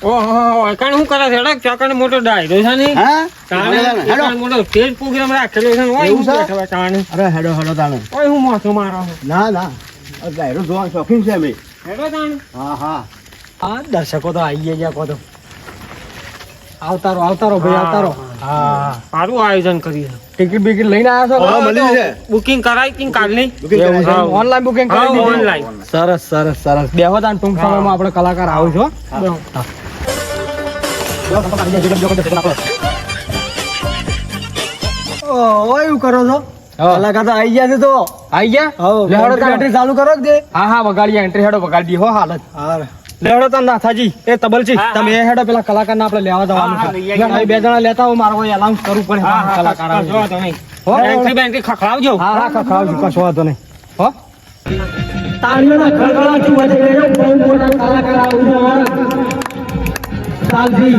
ઓહો કાણ હું કરે છે હેડો ચાકણ મોટો ડાયરો છે ને હા તાણે મોટો સ્ટેજ પ્રોગ્રામ રાખેલો છે ઓય એવું છે? બેઠા તાણે અરે હેડો તાણે ઓય હું મોસો મારો ના ડાયરો જોવા શોખીન છે અમે હેડો તાણે હા હા દર્શકો તો આવી ગયા કહો તો આવતારો ભાઈ આવતારો હા સારું આયોજન કર્યું ટિકિટ બિકિટ લઈને આવ્યા છો હા, મળી છે. બુકિંગ કરાઈ કે કાલની એવું છે? ઓનલાઈન બુકિંગ કરી હા, દીધી online. સરસ બેહો તાન ટૂંક સમયમાં આપણે કલાકાર આવું છો ઓય એવું કરો છો કલાકાર તો આવી ગયા છે તો આવી ગયા લેહડો તાન એન્ટ્રી ચાલુ કરો કે હા વગાડીએ એન્ટ્રી હેડો વગાડી હો હાલત લેહડો તાન નાથાજી એ તબલજી હા, તમે એ હેડો પેલા કલાકાર ને આપણે લેવા જવાનું હા, છે લઈ આવીએ. હવે બે જણા લેતા હો મારો એલાઉન્સ કરવું પડે કલાકાર આવે છે. જો તો નહીં હો? બેંકી બેંકી ખખડાવજો હા ખાવજો કશો વાંધો નહીં હો તાળીઓના ખળખળાટથી વચ્ચે ગયો બહુ મોટા કલાકાર આવું સાલજી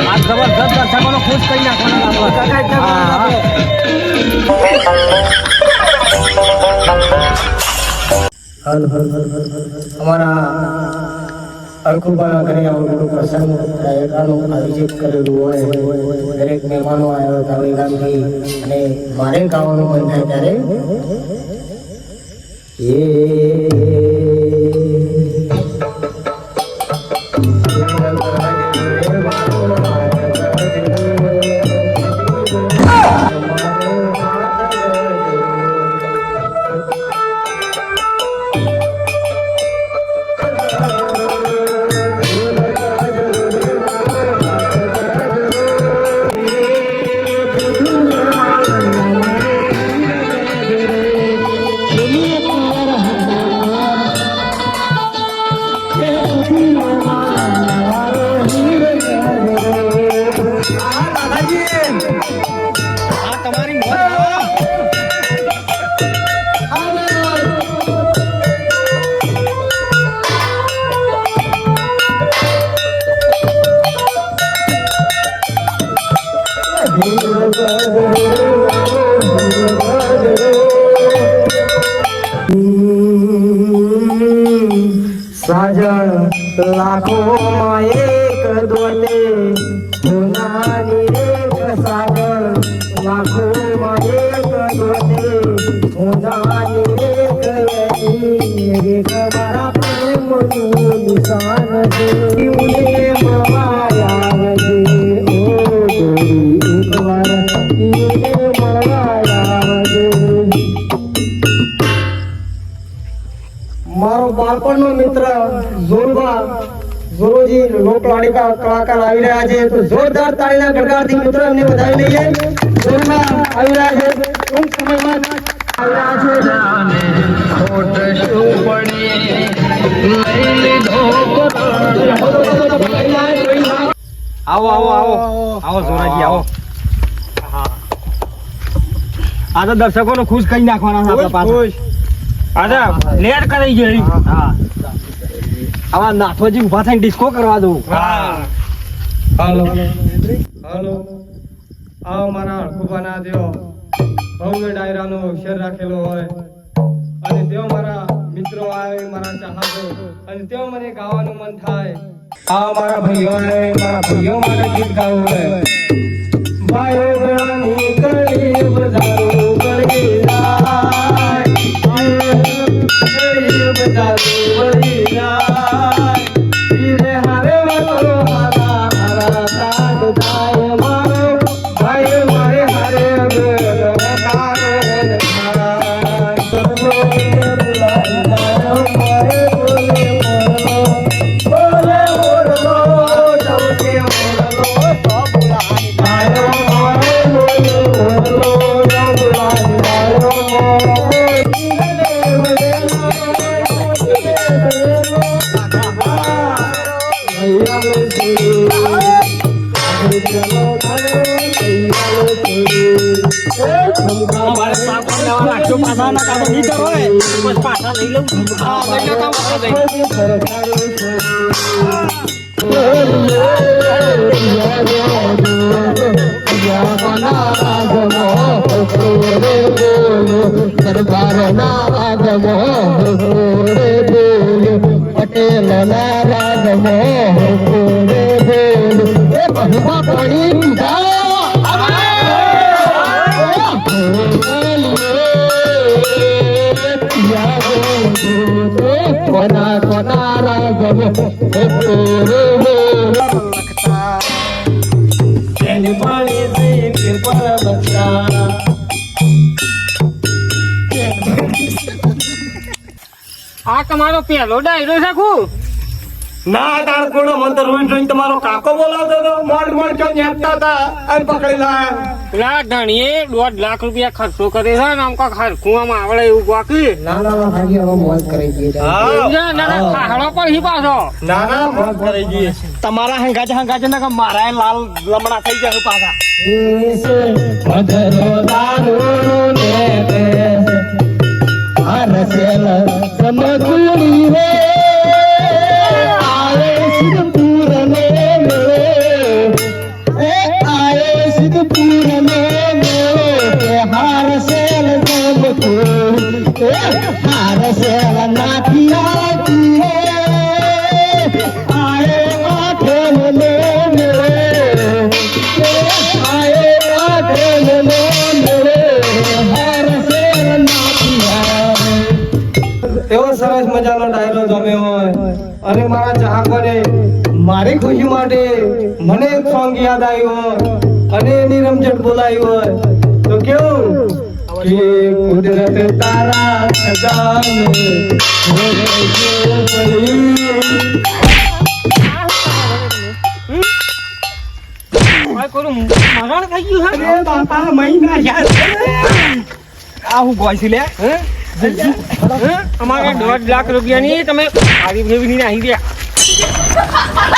આ જબરદસ્ત દર્શકોનો ખુશ કરી નાખવાના અમારા અરખુબા ઘરે આવેલું પ્રસંગ એકાનું આયોજિત કરેલું હોય દરેક મહેમાનો આવ્યો ગામે ગામથી અને મારે ગાવાનું મન થાય ત્યારે સાજણ લાખોમાં એક દોતે હોનાની એક સાજણ લાખોમાં એક દોતે હોનાની એક મારા પ્રેમની નિશાન છે ઉને મળવાયા છે ઓ ગોરી એકવાર ઉને મળવાયા છે મારો બાળપણનો મિત્ર જોરોજી લોકલાડીકા કલાકાર આવી રહ્યા છે તો જોરદાર તાળીના ગડગડાટથી મિત્રો એમને વધાવી લઈએ જોરમાં આવી રહ્યા છે ટૂંક સમયમાં આવી રહ્યા છે આવો જોરાજી આવો આ તો દર્શકોને ખુશ કરી નાખવાના છે આપણા પાસે અરે લેટ કરી ગઈ હા આવા નાથોજી ઉભા થઈને ડિસ્કો કરવા દઉં હાલો આ મારા અળખુબાના દેવ ભવ્ય ડાયરાનો અક્ષર રાખેલો હોય અને તેઓ મારા મિત્રો આવે મારા ચાહકો અને તેઓ મને ગાવાનું મન થાય આ મારા ભાઈઓ માટે ગીત ગાવું હોય ભાઈઓ ગણાની કળી બજારો કરી ના ના કાતો નીચે હોય બસ પાછા લઈ લઉં હા લઈ લો કામ કરો દઈ સરદાર ના રાજમો પટેલ ના રાજમો બહુમા પડી કોના કોના રાજમો આ તમારો પહેલો ડાયરો છે કુ ના તાર કોડો મન તો રોઈ રોઈ તમારો કાકો બોલાવતો તો મોડ મોડ કેમ નેકતા હતા અને પકડી લાયા પેલા ધણીએ 1.5 લાખ રૂપિયા ખર્ચો કરે છે ને આમ કાંક હરખુંમાં આવડે એવું બાકી ના ના ખાડો પર હી પાછો મોજ કરી ગઈ તમારા હંગાજે ના મારા લાલ લમણા થઈ જાય પાછા મધરો દારૂ ને હરસેલ સમકુરી રે આયે સિદ્ધપુર ને મેળે આયે સિદ્ધપુર ને મેળે કે હરસેલ સમકુર હરસેલ નાથિયા કી આયે આઠેલ ને મેળે આયે આઠેલ ને મેળે હરસેલ નાથિયા એવો સરસ મજાનો ડાયરો જમ્યો હોય અને મારા ચાહકોને મારી ખુશી માટે મને એક સોંગ યાદ આવ્યું હોય અને એની રમઝટ બોલાવી હોય તો કેવું કે કુદરત તારા ખજાને મરણ થઈ ગયું છે અરે બાપા મહિના યાદ આ હું ગોઈસી લે અમારે 1.5 લાખ રૂપિયાની તમે આવી ફેવી નાખી ગયા